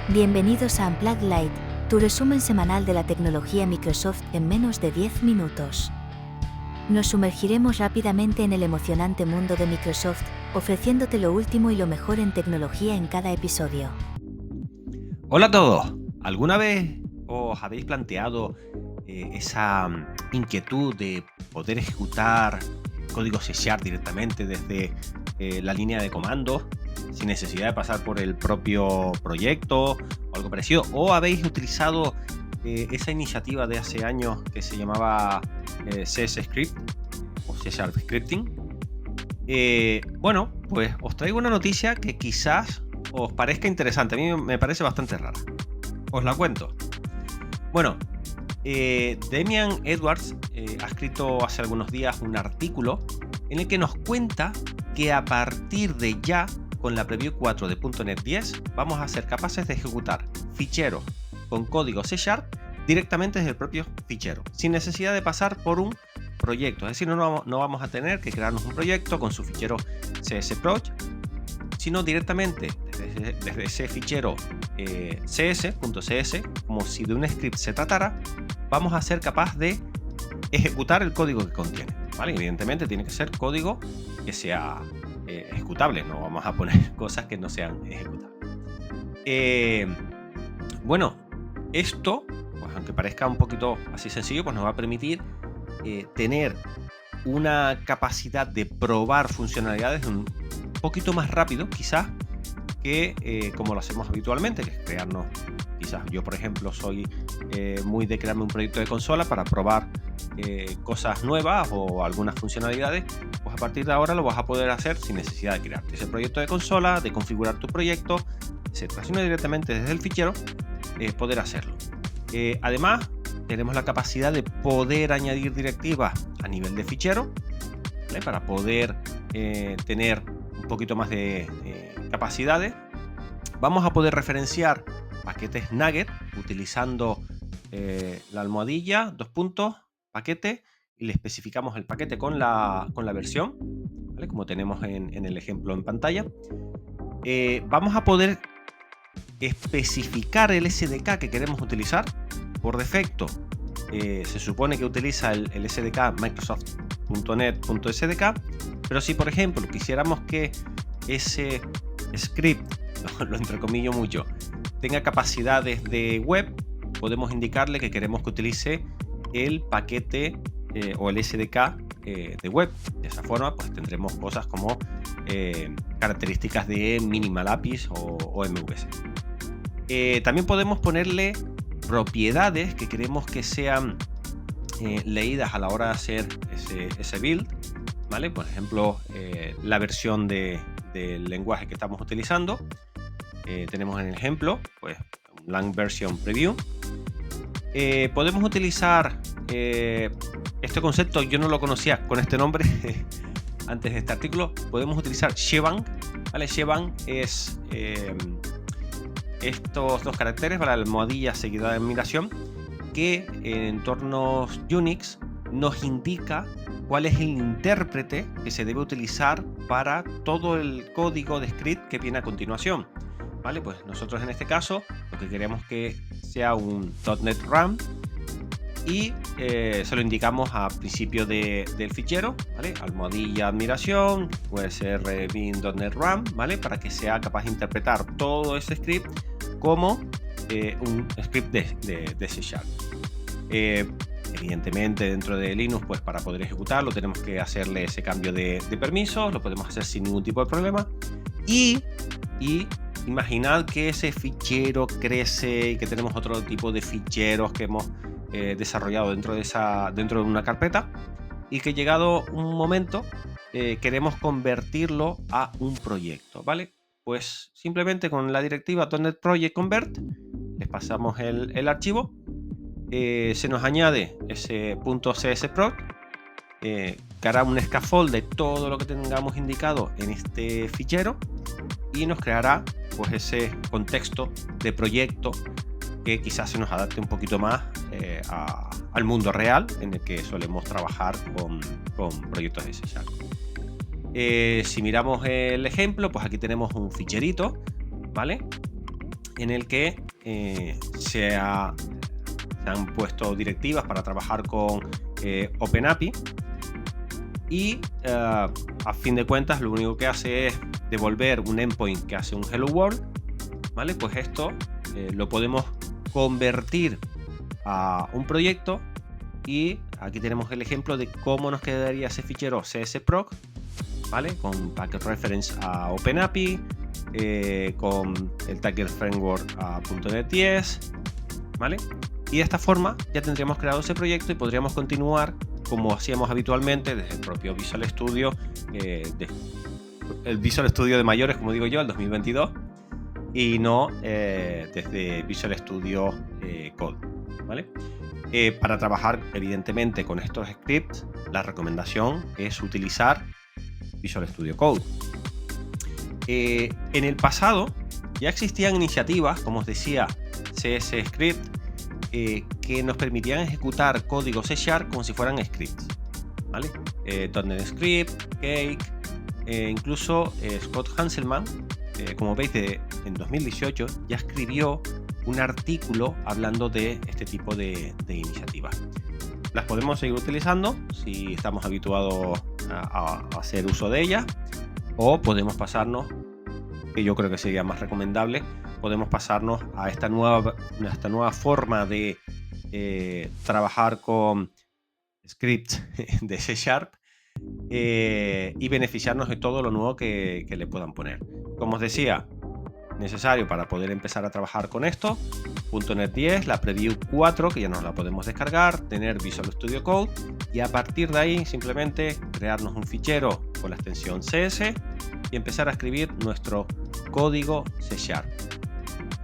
Bienvenidos a Unplugged Lite, tu resumen semanal de la tecnología Microsoft en menos de 10 minutos. Nos sumergiremos rápidamente en el emocionante mundo de Microsoft, ofreciéndote lo último y lo mejor en tecnología en cada episodio. Hola a todos. ¿Alguna vez os habéis planteado esa inquietud de poder ejecutar código C# directamente desde la línea de comandos sin necesidad de pasar por el propio proyecto o algo parecido? ¿O habéis utilizado esa iniciativa de hace años que se llamaba CS Script o C# Scripting? Bueno, pues os traigo una noticia que quizás os parezca interesante. A mí me parece bastante rara. Os la cuento. Bueno, Damian Edwards ha escrito hace algunos días un artículo en el que nos cuenta que a partir de ya, con la Preview 4 de .NET 10, vamos a ser capaces de ejecutar ficheros con código C# directamente desde el propio fichero, sin necesidad de pasar por un proyecto. Es decir, no vamos a tener que crearnos un proyecto con su fichero CSProj, sino directamente desde ese fichero cs.cs, como si de un script se tratara, vamos a ser capaz de ejecutar el código que contiene, ¿vale? Evidentemente tiene que ser código que sea ejecutable, no vamos a poner cosas que no sean ejecutables. Bueno, esto, pues aunque parezca un poquito así sencillo, pues nos va a permitir tener una capacidad de probar funcionalidades un poquito más rápido, quizás, que como lo hacemos habitualmente, que es crearnos, quizás yo por ejemplo soy muy de crearme un proyecto de consola para probar cosas nuevas o algunas funcionalidades. Pues a partir de ahora lo vas a poder hacer sin necesidad de crearte ese proyecto de consola, de configurar tu proyecto, etcétera, sino directamente desde el fichero poder hacerlo. Además, tenemos la capacidad de poder añadir directivas a nivel de fichero, ¿vale? Para poder tener un poquito más de capacidades. Vamos a poder referenciar paquetes Nugget utilizando la almohadilla, paquete, y le especificamos el paquete con la versión, ¿vale? Como tenemos en el ejemplo en pantalla. Vamos a poder especificar el SDK que queremos utilizar. Por defecto se supone que utiliza el SDK Microsoft.NET.SDK, pero si por ejemplo quisiéramos que ese script, lo entrecomillo mucho, tenga capacidades de web, podemos indicarle que queremos que utilice el paquete o el SDK de web. De esa forma pues tendremos cosas como características de Minimal APIs o MVC. También podemos ponerle propiedades que queremos que sean leídas a la hora de hacer ese build, ¿vale? Por ejemplo, la versión del lenguaje que estamos utilizando. Tenemos en el ejemplo pues Lang Version Preview. Podemos utilizar este concepto, yo no lo conocía con este nombre antes de este artículo. Podemos utilizar shebang, ¿vale? Shebang es estos dos caracteres para la almohadilla seguida de admiración, que en entornos Unix nos indica cuál es el intérprete que se debe utilizar para todo el código de script que viene a continuación, ¿vale? Pues nosotros en este caso lo que queremos que sea un .NET RAM y se lo indicamos al principio del fichero, ¿vale? Almohadilla admiración, puede ser bin.NET RAM, ¿vale? Para que sea capaz de interpretar todo ese script como un script de C#. Evidentemente dentro de Linux, pues para poder ejecutarlo tenemos que hacerle ese cambio de permisos, lo podemos hacer sin ningún tipo de problema. Y imaginad que ese fichero crece y que tenemos otro tipo de ficheros que hemos desarrollado dentro de una carpeta, y que llegado un momento queremos convertirlo a un proyecto, ¿vale? Pues simplemente con la directiva .NET Project Convert les pasamos el archivo, se nos añade ese .csproj, que hará un scaffold de todo lo que tengamos indicado en este fichero y nos creará pues ese contexto de proyecto que quizás se nos adapte un poquito más al mundo real en el que solemos trabajar con proyectos de C#. Si miramos el ejemplo, pues aquí tenemos un ficherito, ¿vale? en el que se han puesto directivas para trabajar con OpenAPI y a fin de cuentas lo único que hace es devolver un endpoint que hace un hello world, ¿vale? Pues esto lo podemos convertir a un proyecto y aquí tenemos el ejemplo de cómo nos quedaría ese fichero csproc, ¿vale? Con package reference a OpenAPI, con el Tiger Framework a .NET 10, ¿vale? Y de esta forma ya tendríamos creado ese proyecto y podríamos continuar como hacíamos habitualmente desde el propio Visual Studio, el Visual Studio de mayores, como digo yo, el 2022, y no desde Visual Studio Code, ¿vale? Para trabajar evidentemente con estos scripts, la recomendación es utilizar Visual Studio Code. En el pasado ya existían iniciativas, como os decía, CS Script, que nos permitían ejecutar código C# como si fueran scripts, ¿vale? .NET Script, Cake, incluso Scott Hanselman, como veis, en 2018 ya escribió un artículo hablando de este tipo de iniciativas. Las podemos seguir utilizando si estamos habituados a hacer uso de ellas, o podemos pasarnos, que yo creo que sería más recomendable, podemos pasarnos a esta nueva forma de trabajar con scripts de C# y beneficiarnos de todo lo nuevo que le puedan poner. Como os decía, necesario para poder empezar a trabajar con esto, .NET 10, la Preview 4, que ya nos la podemos descargar, tener Visual Studio Code, y a partir de ahí simplemente crearnos un fichero con la extensión CS y empezar a escribir nuestro código C#.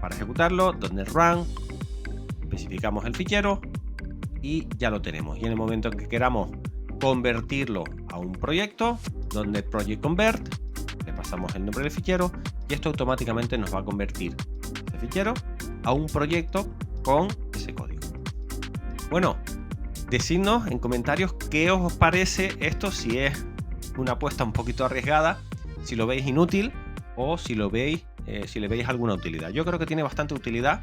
Para ejecutarlo, .NET Run, especificamos el fichero y ya lo tenemos. Y en el momento en que queramos convertirlo a un proyecto, .NET Project Convert, le pasamos el nombre del fichero y esto automáticamente nos va a convertir ese fichero a un proyecto con ese código. Bueno, decidnos en comentarios qué os parece esto, si es una apuesta un poquito arriesgada, si lo veis inútil o si lo veis, si le veis alguna utilidad. Yo creo que tiene bastante utilidad,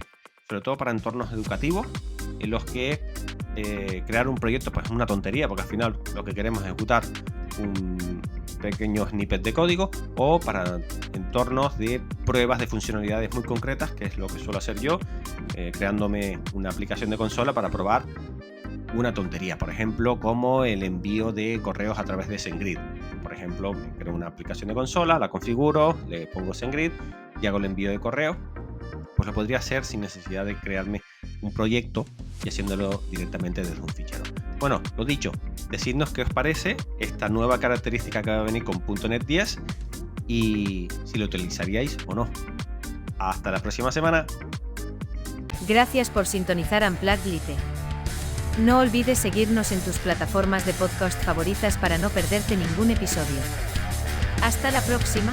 sobre todo para entornos educativos en los que crear un proyecto pues es una tontería, porque al final lo que queremos es ejecutar un pequeño snippet de código, o para entornos de pruebas de funcionalidades muy concretas, que es lo que suelo hacer yo, creándome una aplicación de consola para probar una tontería, por ejemplo, como el envío de correos a través de SendGrid. Por ejemplo, creo una aplicación de consola, la configuro, le pongo SendGrid y hago el envío de correo. Pues lo podría hacer sin necesidad de crearme un proyecto y haciéndolo directamente desde un fichero. Bueno, lo dicho, decidnos qué os parece esta nueva característica que va a venir con .NET 10 y si lo utilizaríais o no. Hasta la próxima semana. Gracias por sintonizar Unplugged Lite. No olvides seguirnos en tus plataformas de podcast favoritas para no perderte ningún episodio. Hasta la próxima.